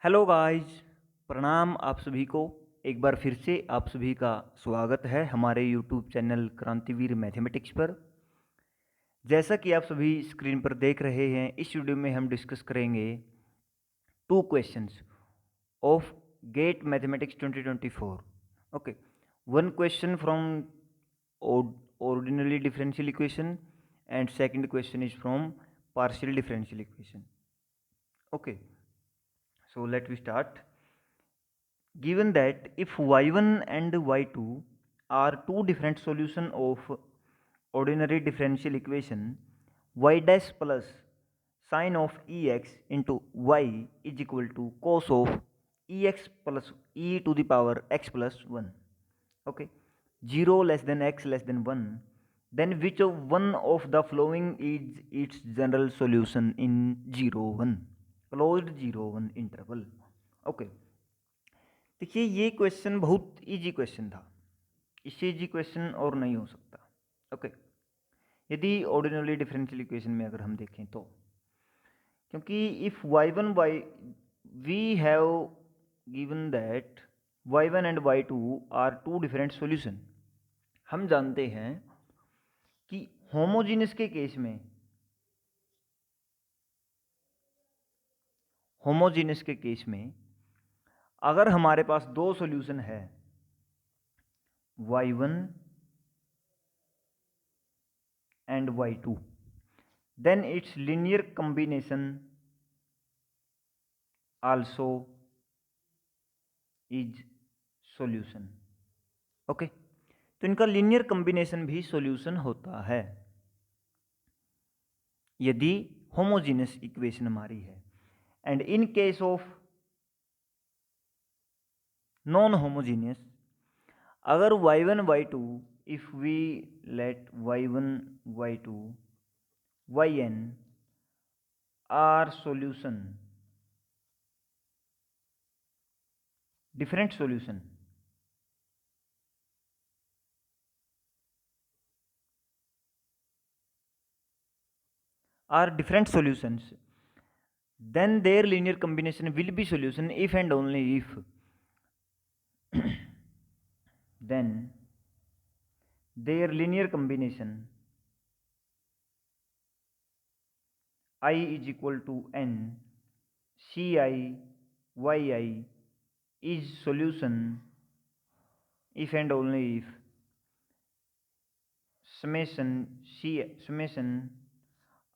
Hello guys, प्रणाम आप सभी को। एक बार फिर से आप सभी का स्वागत है हमारे यूट्यूब चैनल क्रांतिवीर मैथमेटिक्स पर। जैसा कि आप सभी स्क्रीन पर देख रहे हैं, इस वीडियो में हम डिस्कस करेंगे two questions of GATE mathematics 2024। Okay, one question from ordinary differential equation and second question is from partial differential equation. Okay, so let we start. Given that if y1 and y2 are two different solutions of ordinary differential equation, y dash plus sine of ex into y is equal to cos of ex plus e to the power x plus 1. Okay, 0 less than x less than 1, then which of one of the following is its general solution in 0 1, closed 0 1 interval. Okay, देखिए ये question बहुत easy question था, इससे easy question और नहीं हो सकता। Okay, यदि ऑर्डिनरी डिफरेंशियल इक्वेशन में अगर हम देखें तो, क्योंकि if y1 y we have given that y1 and y2 are two different solution. हम जानते हैं कि होमोजीनियस के केस में अगर हमारे पास दो सॉल्यूशन है y1 and y2, then its linear combination also is solution. Okay, तो इनका लीनियर कॉम्बिनेशन भी सॉल्यूशन होता है यदि होमोजीनियस इक्वेशन हमारी है। And in case of non homogeneous, अगर y1 y2, if we let y1 y2 yn are solution, different solution, are different solutions, then their linear combination will be solution if and only if then their linear combination I is equal to n ci yi is solution if and only if summation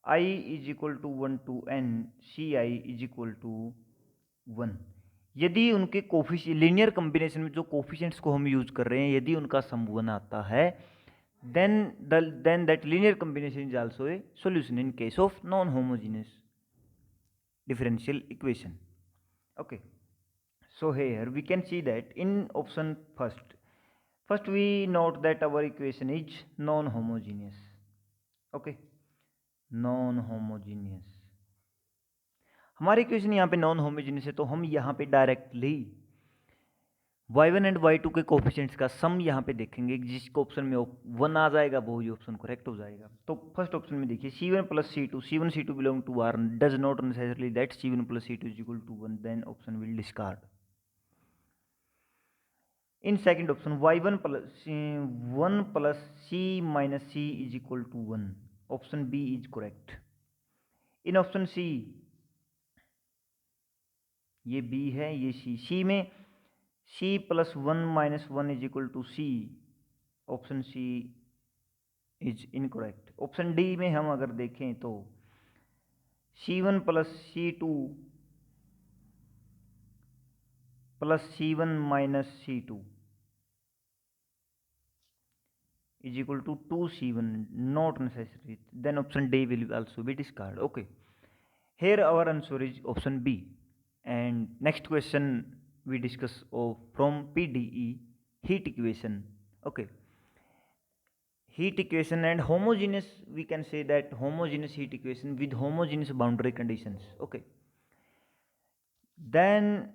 I is equal to 1 to n ci is equal to 1। यदि उनके coefficient linear combination में जो coefficients को हम use कर रहे हैं, यदि उनका सम 1 आता है, then that linear combination is also a solution in case of non homogeneous differential equation. Okay, so here we can see that in option first we note that our equation is non homogeneous. Okay, non homogeneous, हमारी equation यहाँ पे non homogeneous है, तो हम यहाँ पे directly y1 and y2 के coefficients का सम यहाँ पे देखेंगे। जिसको ऑप्शन में 1 आ जाएगा वो ही ऑप्शन करेक्ट हो जाएगा। तो फर्स्ट ऑप्शन में देखिए c1 plus c2, c1 c2 belong to r, does not necessarily that c1 plus c2 is equal to 1, then option will discard. In second option y1 plus 1 plus c minus c is equal to 1, option B is correct. In option C, ये B है ये C में c plus 1 minus 1 is equal to C, option C is incorrect. Option D में हम अगर देखें तो c1 plus c2 plus c1 minus c2 is equal to 2c1, not necessary, then option D will also be discard. Okay, here our answer is option B. And next question we discuss from PDE, heat equation. Okay, heat equation and homogeneous, we can say that homogeneous heat equation with homogeneous boundary conditions. Okay, then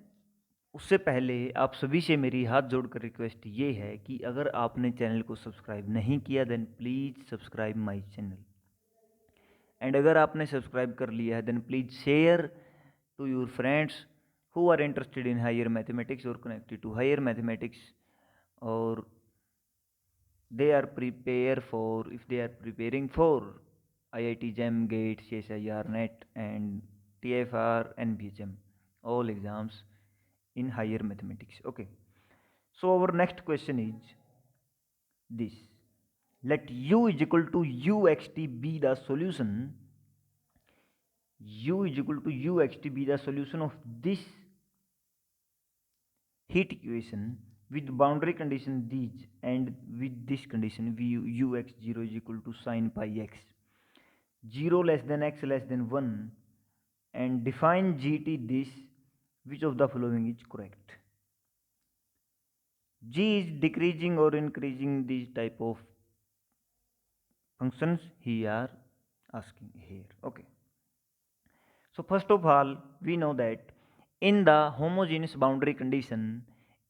उससे पहले आप सभी से मेरी हाथ जोड़कर request ये है कि अगर आपने चैनल को सब्सक्राइब नहीं किया then please subscribe my channel, and अगर आपने सब्सक्राइब कर लिया है then please share to your friends who are interested in higher mathematics or connected to higher mathematics, or they are prepare for if they are preparing for IIT JAM, GATE, CSIR, NET and TFR, NBHM, all exams in higher mathematics. Okay. So our next question is this. Let U is equal to UXT be the solution. U is equal to UXT be the solution of this heat equation with boundary condition these, and with this condition ux0 is equal to sine pi x, 0 less than x less than 1, and define gt this, which of the following is correct? G is decreasing or increasing these type of functions he are asking here. Okay. So first of all, we know that in the homogeneous boundary condition,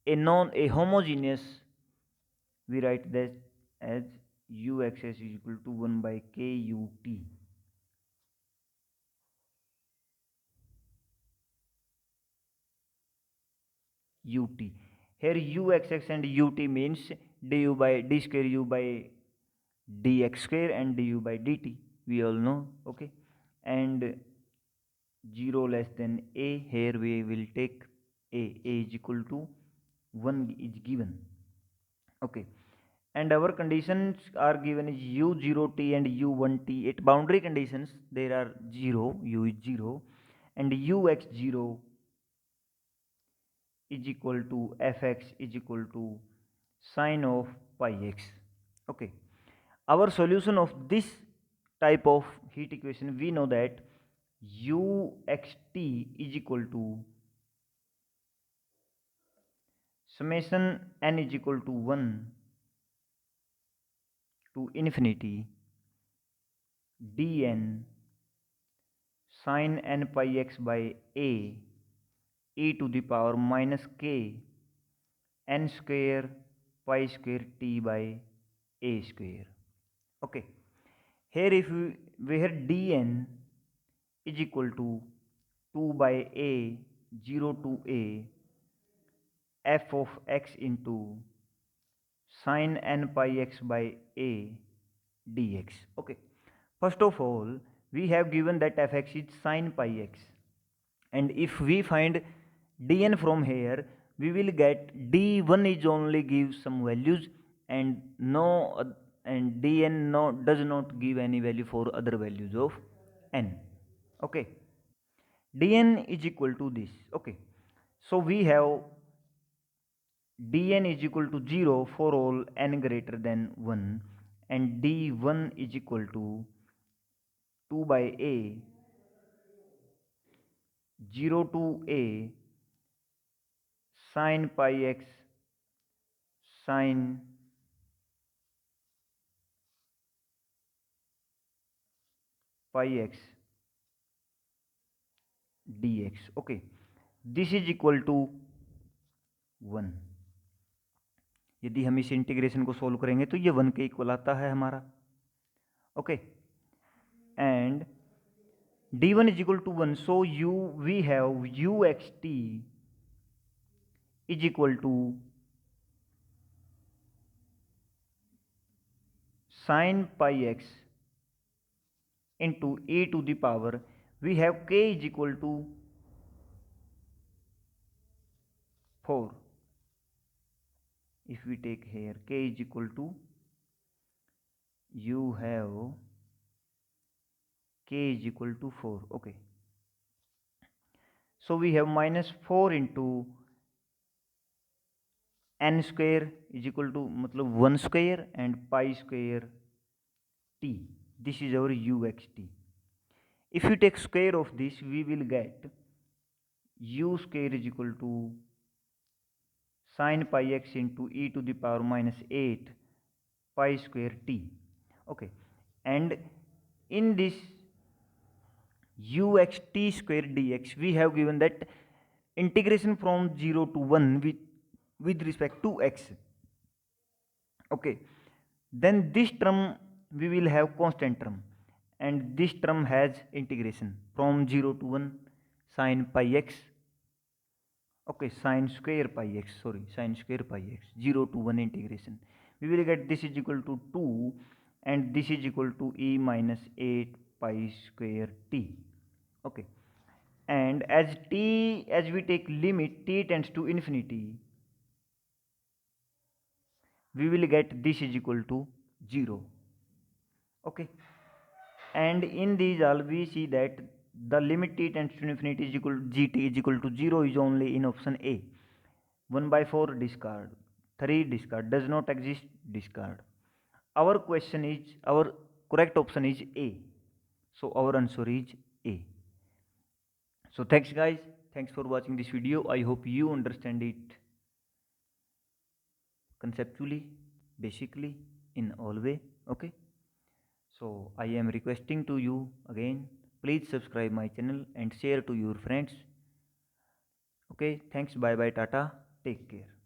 a homogeneous, we write that as uxs is equal to 1 by kut. Ut. Here uxx and ut means du by d square u by dx square and du by dt. We all know, okay. And 0 less than a, here we will take a is equal to 1 is given. Okay. And our conditions are given is u0t and u1t. At boundary conditions there are 0, u is 0, and ux0 is equal to fx is equal to sine of pi x. Okay. Our solution of this type of heat equation, we know that uxt is equal to summation n is equal to 1 to infinity dn sin n pi x by a e to the power minus k n square pi square t by a square. Okay. Here if we have dn is equal to 2 by a 0 to a f of x into sin n pi x by a dx. Okay. First of all, we have given that fx is sin pi x, and if we find dn from here, we will get d1 is only give some values, and no and dn no does not give any value for other values of n. Okay. dn is equal to this. Okay. So we have dn is equal to 0 for all n greater than 1, and d1 is equal to 2 by a 0 to a sin pi x sin pi x dx. Okay. This is equal to 1. यदि हम इस integration को solve करेंगे तो ये 1 के equal आता है हमारा. Okay. And d1 is equal to 1, so we have uxt is equal to sin pi x into e to the power, we have k is equal to 4. If we take here k is equal to, you have k is equal to 4. Okay. So we have minus 4 into n square is equal to मतलब 1 square and pi square t. This is our uxt. If you take square of this, we will get u square is equal to sin pi x into e to the power minus 8 pi square t. Okay. And in this uxt square dx, we have given that integration from 0 to 1 with respect to x. Okay. Then this term we will have constant term, and this term has integration from 0 to 1 sin pi x Okay, sine square pi x, sorry, sine square pi x, 0 to 1 integration. We will get this is equal to 2 and this is equal to e minus 8 pi square t. Okay, and as we take limit t tends to infinity, we will get this is equal to 0. Okay, and in these all we see that the limit t tends to infinity is equal to gt is equal to 0 is only in option A. 1 by 4 discard, 3 discard, does not exist, discard. Our question is, our correct option is A, so our answer is A. So thanks guys, thanks for watching this video. I hope you understand it conceptually, basically, in all way. Okay, so I am requesting to you again, please subscribe my channel and share to your friends. Okay, thanks, bye bye, tata, take care.